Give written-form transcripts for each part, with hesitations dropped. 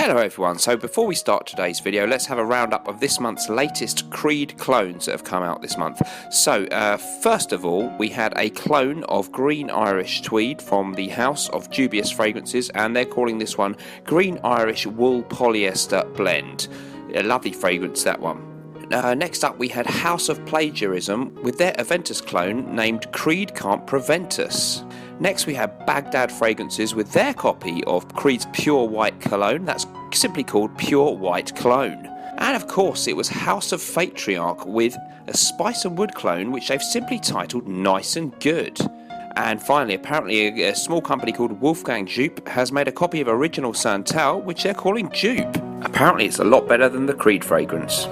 Hello everyone, so before we start today's video, let's have a roundup of this month's latest Creed clones that have come out this month. So, first of all, we had a clone of Green Irish Tweed from the House of Dubious Fragrances, and they're calling this one Green Irish Wool Polyester Blend. A lovely fragrance, that one. Next up, we had House of Plagiarism with their Aventus clone named Creed Can't Prevent Us. Next, we have Baghdad Fragrances with their copy of Creed's Pure White Cologne. That's simply called Pure White Cologne. And of course, it was House of Patriarch with a Spice and Wood clone, which they've simply titled Nice and Good. And finally, apparently a small company called Wolfgang Dupe has made a copy of Original Santal, which they're calling Dupe. Apparently it's a lot better than the Creed fragrance.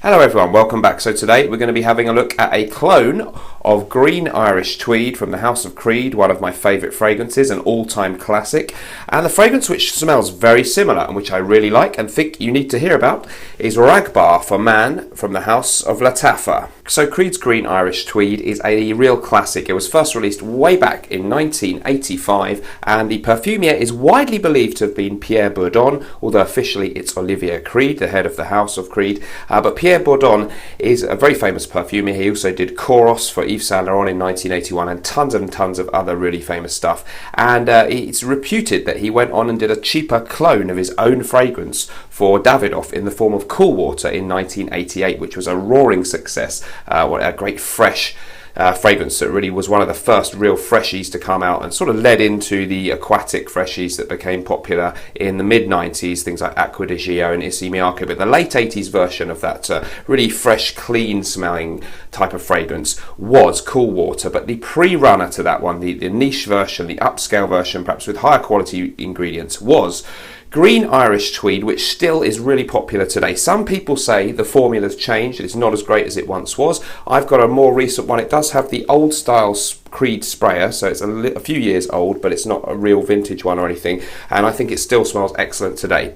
Hello everyone, welcome back. So today we're going to be having a look at a clone of Green Irish Tweed from the House of Creed, one of my favourite fragrances, an all-time classic. And the fragrance which smells very similar and which I really like and think you need to hear about is Raghba for Man from the House of Lattafa. So Creed's Green Irish Tweed is a real classic. It was first released way back in 1985 and the perfumier is widely believed to have been Pierre Bourdon, although officially it's Olivier Creed, the head of the House of Creed. But Pierre Bourdon is a very famous perfumer. He also did Choros for Yves Saint Laurent in 1981 and tons of other really famous stuff. And it's reputed that he went on and did a cheaper clone of his own fragrance for Davidoff in the form of Cool Water in 1988, which was a roaring success. A great fresh fragrance that really was one of the first real freshies to come out and sort of led into the aquatic freshies that became popular in the mid-90s, things like Acqua di Gio and Issey Miyake. But the late 80s version of that really fresh, clean smelling type of fragrance was Cool Water. But the pre-runner to that one, the niche version, the upscale version, perhaps with higher quality ingredients, was Green Irish Tweed, which still is really popular today. Some people say the formula's changed, it's not as great as it once was. I've got a more recent one. It does have the old style Creed sprayer, so it's a few years old, but it's not a real vintage one or anything, and I think it still smells excellent today.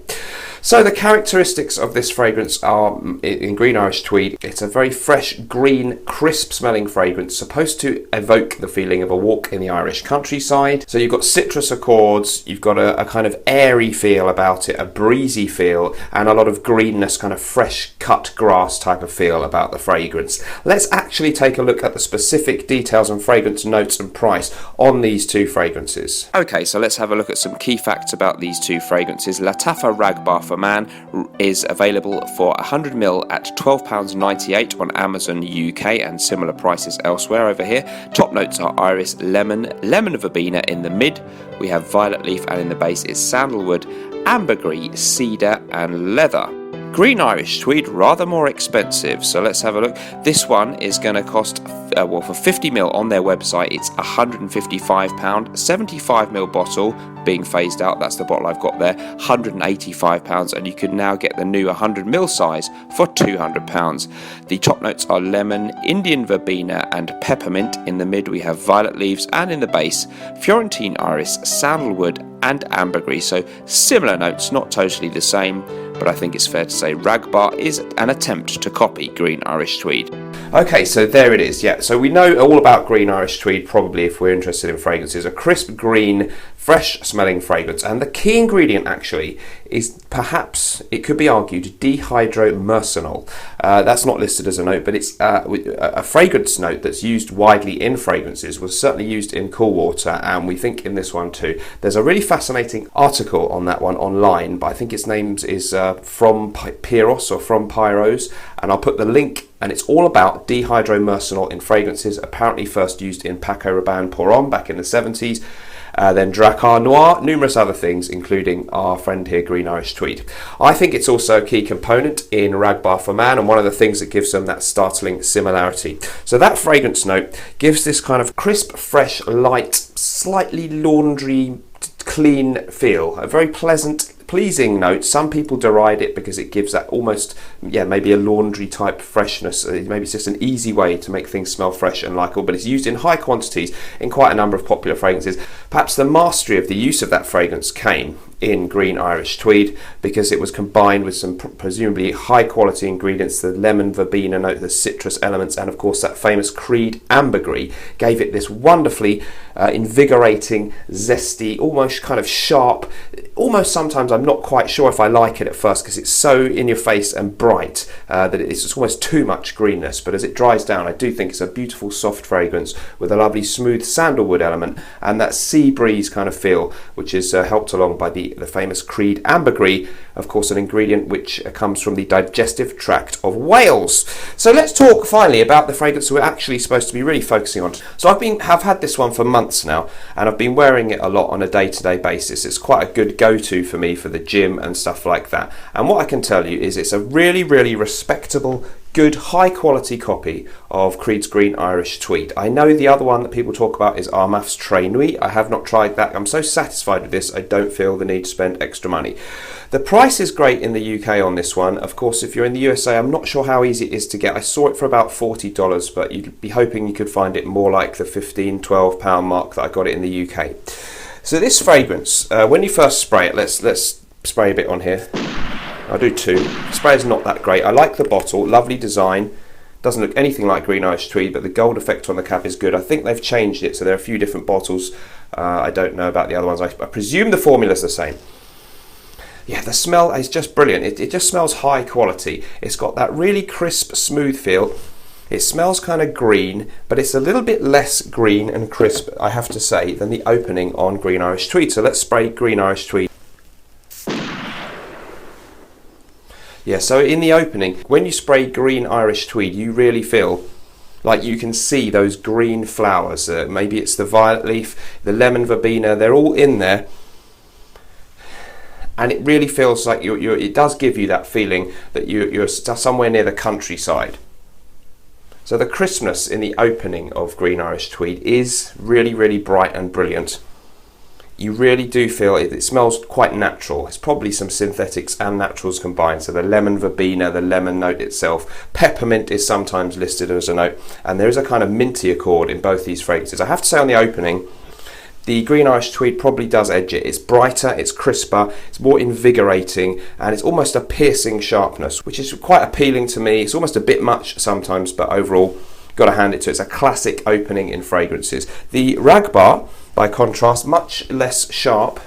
So the characteristics of this fragrance are, in Green Irish Tweed, it's a very fresh, green, crisp smelling fragrance, supposed to evoke the feeling of a walk in the Irish countryside. So you've got citrus accords, you've got a kind of airy feel about it, a breezy feel, and a lot of greenness, kind of fresh cut grass type of feel about the fragrance. Let's actually take a look at the specific details and fragrance notes and price on these two fragrances. Okay, so let's have a look at some key facts about these two fragrances. Lattafa Raghba for Man is available for 100ml at £12.98 on Amazon UK and similar prices elsewhere over here. Top notes are iris, lemon verbena in the mid, we have violet leaf, and in the base is sandalwood, ambergris, cedar and leather. Green Irish Tweed, rather more expensive, so let's have a look. This one is going to cost, for 50ml on their website, it's £155, 75ml bottle being phased out, that's the bottle I've got there, £185, and you can now get the new 100ml size for £200. The top notes are lemon, Indian verbena and peppermint. In the mid we have violet leaves, and in the base Florentine iris, sandalwood and ambergris. So similar notes, not totally the same, but I think it's fair to say Raghba is an attempt to copy Green Irish Tweed. Okay, so there it is. Yeah, so we know all about Green Irish Tweed probably if we're interested in fragrances. A crisp green, fresh smelling fragrance, and the key ingredient actually is, perhaps it could be argued, dihydromyrcenol. That's not listed as a note, but it's a fragrance note that's used widely in fragrances, was certainly used in Cool Water, and we think in this one too. There's a really fascinating article on that one online, but I think its name is From Pyros or From Pyros, and I'll put the link. And it's all about dihydromyrcenol in fragrances, apparently first used in Paco Rabanne Pour Homme back in the 70s. Then Dracar Noir, numerous other things, including our friend here, Green Irish Tweed. I think it's also a key component in Raghba for Man, and one of the things that gives them that startling similarity. So that fragrance note gives this kind of crisp, fresh, light, slightly laundry, clean feel, a very pleasant pleasing note. Some people deride it because it gives that almost, maybe a laundry type freshness. Maybe it's just an easy way to make things smell fresh and likeable, but it's used in high quantities in quite a number of popular fragrances. Perhaps the mastery of the use of that fragrance came in Green Irish Tweed because it was combined with some presumably high quality ingredients. The lemon verbena note, the citrus elements, and of course that famous Creed ambergris gave it this wonderfully invigorating, zesty, almost kind of sharp, almost sometimes I'm not quite sure if I like it at first because it's so in your face and bright that it's just almost too much greenness, but as it dries down I do think it's a beautiful soft fragrance with a lovely smooth sandalwood element and that sea breeze kind of feel, which is helped along by the famous Creed ambergris, of course an ingredient which comes from the digestive tract of whales. So let's talk finally about the fragrance we're actually supposed to be really focusing on. So have had this one for months now, and I've been wearing it a lot on a day-to-day basis. It's quite a good go-to for me for the gym and stuff like that. And what I can tell you is it's a really, really respectable, good, high-quality copy of Creed's Green Irish Tweed. I know the other one that people talk about is Armaf's Très Nuit. I have not tried that. I'm so satisfied with this, I don't feel the need to spend extra money. The price is great in the UK on this one. Of course, if you're in the USA, I'm not sure how easy it is to get. I saw it for about $40, but you'd be hoping you could find it more like the £15, £12 mark that I got it in the UK. So this fragrance, when you first spray it, let's spray a bit on here. I'll do two. The spray is not that great. I like the bottle, lovely design. Doesn't look anything like Green Irish Tweed, but the gold effect on the cap is good. I think they've changed it, so there are a few different bottles. I don't know about the other ones. I presume the formula's the same. Yeah, the smell is just brilliant. It just smells high quality. It's got that really crisp, smooth feel. It smells kind of green, but it's a little bit less green and crisp, I have to say, than the opening on Green Irish Tweed. So let's spray Green Irish Tweed. Yeah, so in the opening, when you spray Green Irish Tweed, you really feel like you can see those green flowers. Maybe it's the violet leaf, the lemon verbena, they're all in there. And it really feels like it does give you that feeling that you're somewhere near the countryside. So the crispness in the opening of Green Irish Tweed is really, really bright and brilliant. You really do feel it smells quite natural. It's probably some synthetics and naturals combined. So the lemon verbena, the lemon note itself. Peppermint is sometimes listed as a note. And there is a kind of minty accord in both these fragrances. I have to say on the opening, the Green Irish Tweed probably does edge it. It's brighter, it's crisper, it's more invigorating, and it's almost a piercing sharpness, which is quite appealing to me. It's almost a bit much sometimes, but overall, got to hand it to it. It's a classic opening in fragrances. The Raghba, by contrast, much less sharp,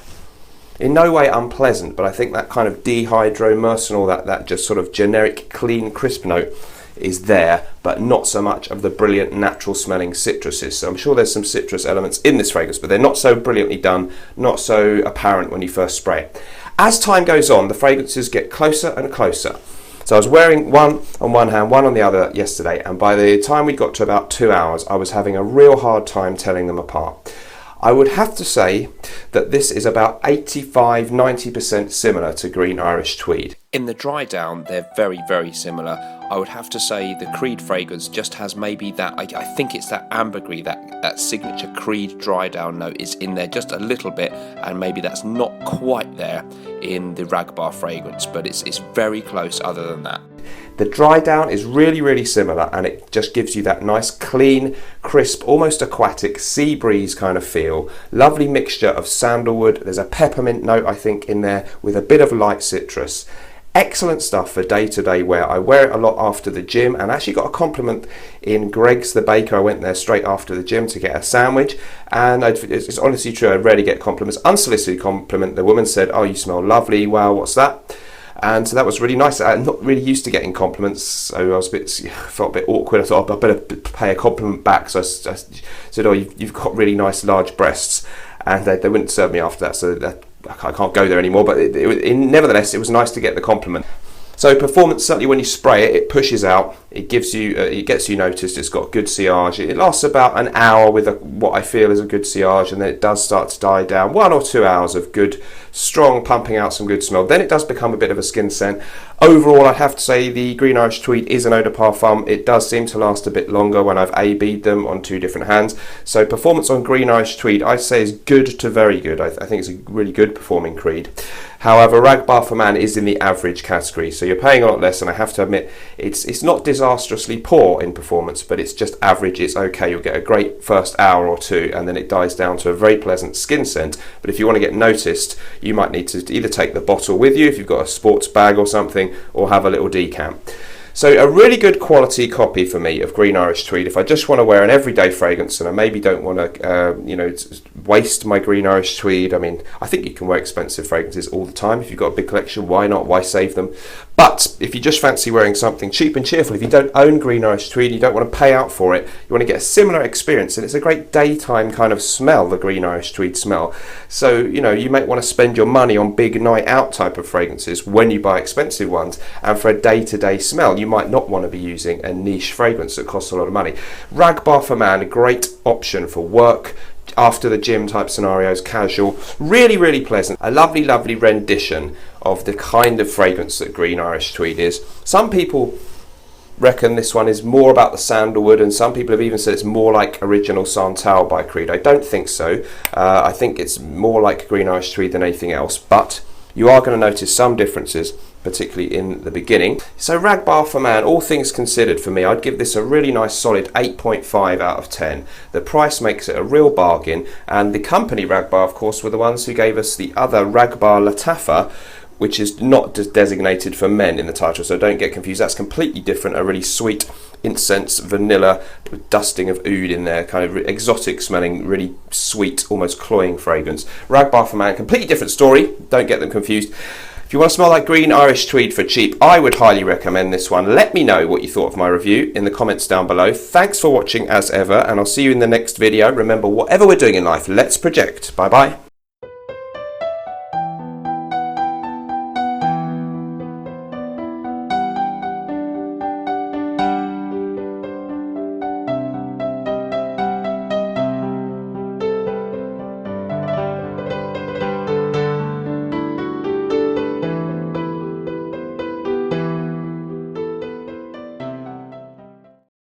in no way unpleasant, but I think that kind of dihydromyrcenol, that just sort of generic, clean, crisp note is there, but not so much of the brilliant natural smelling citruses. So I'm sure there's some citrus elements in this fragrance, but they're not so brilliantly done, not so apparent when you first spray it. As time goes on, the fragrances get closer and closer. So I was wearing one on one hand, one on the other yesterday, and by the time we got to about 2 hours, I was having a real hard time telling them apart. I would have to say that this is about 85-90% similar to Green Irish Tweed. In the dry down, they're very, very similar. I would have to say the Creed fragrance just has maybe that, I think it's that ambergris, that signature Creed dry down note is in there just a little bit, and maybe that's not quite there in the Raghba fragrance, but it's very close other than that. The dry down is really, really similar, and it just gives you that nice, clean, crisp, almost aquatic sea breeze kind of feel. Lovely mixture of sandalwood. There's a peppermint note, I think, in there with a bit of light citrus. Excellent stuff for day-to-day wear. I wear it a lot after the gym, and actually got a compliment in Greg's the baker. I went there straight after the gym to get a sandwich, and it's honestly true, I rarely get compliments. Unsolicited compliment. The woman said, "Oh, you smell lovely." Wow, what's that? And so that was really nice. I'm not really used to getting compliments, so I was felt a bit awkward. I thought I'd better pay a compliment back. So I said, "Oh, you've got really nice large breasts," and they wouldn't serve me after that, so I can't go there anymore. But nevertheless, it was nice to get the compliment. So performance, certainly when you spray it, it pushes out It gives you, it gets you noticed. It's got good sillage. It lasts about an hour with what I feel is a good sillage, and then it does start to die down. 1 or 2 hours of good, strong, pumping out some good smell. Then it does become a bit of a skin scent. Overall, I have to say the Green Irish Tweed is an eau de parfum. It does seem to last a bit longer when I've A/B'd them on 2 different hands. So performance on Green Irish Tweed, I say, is good to very good. I think it's a really good performing creed. However, Raghba for Man is in the average category, so you're paying a lot less, and I have to admit it's not disastrously poor in performance, but it's just average. It's okay. You'll get a great first hour or two, and then it dies down to a very pleasant skin scent. But if you want to get noticed, you might need to either take the bottle with you if you've got a sports bag or something, or have a little decant. So a really good quality copy for me of Green Irish Tweed. If I just want to wear an everyday fragrance and I maybe don't want to, waste my Green Irish Tweed. I mean, I think you can wear expensive fragrances all the time. If you've got a big collection, why not? Why save them? But if you just fancy wearing something cheap and cheerful, if you don't own Green Irish Tweed, you don't want to pay out for it, you want to get a similar experience, and it's a great daytime kind of smell, the Green Irish Tweed smell. So, you might want to spend your money on big night out type of fragrances when you buy expensive ones, and for a day-to-day smell, you might not want to be using a niche fragrance that costs a lot of money. Raghba for Man, a great option for work, after the gym type scenarios, casual, really, really pleasant. A lovely, lovely rendition of the kind of fragrance that Green Irish Tweed is. Some people reckon this one is more about the sandalwood, and some people have even said it's more like original Santal by Creed. I don't think so. I think it's more like Green Irish Tweed than anything else, but you are going to notice some differences, particularly in the beginning. So Raghba for Man, all things considered, for me, I'd give this a really nice solid 8.5 out of 10. The price makes it a real bargain, and the company Raghba, of course, were the ones who gave us the other Raghba Lattafa, which is not designated for men in the title, so don't get confused. That's completely different, a really sweet incense, vanilla, with dusting of oud in there, kind of exotic smelling, really sweet, almost cloying fragrance. Raghba for Man, completely different story, don't get them confused. If you want to smell like Green Irish Tweed for cheap, I would highly recommend this one. Let me know what you thought of my review in the comments down below. Thanks for watching as ever, and I'll see you in the next video. Remember, whatever we're doing in life, let's project. Bye bye.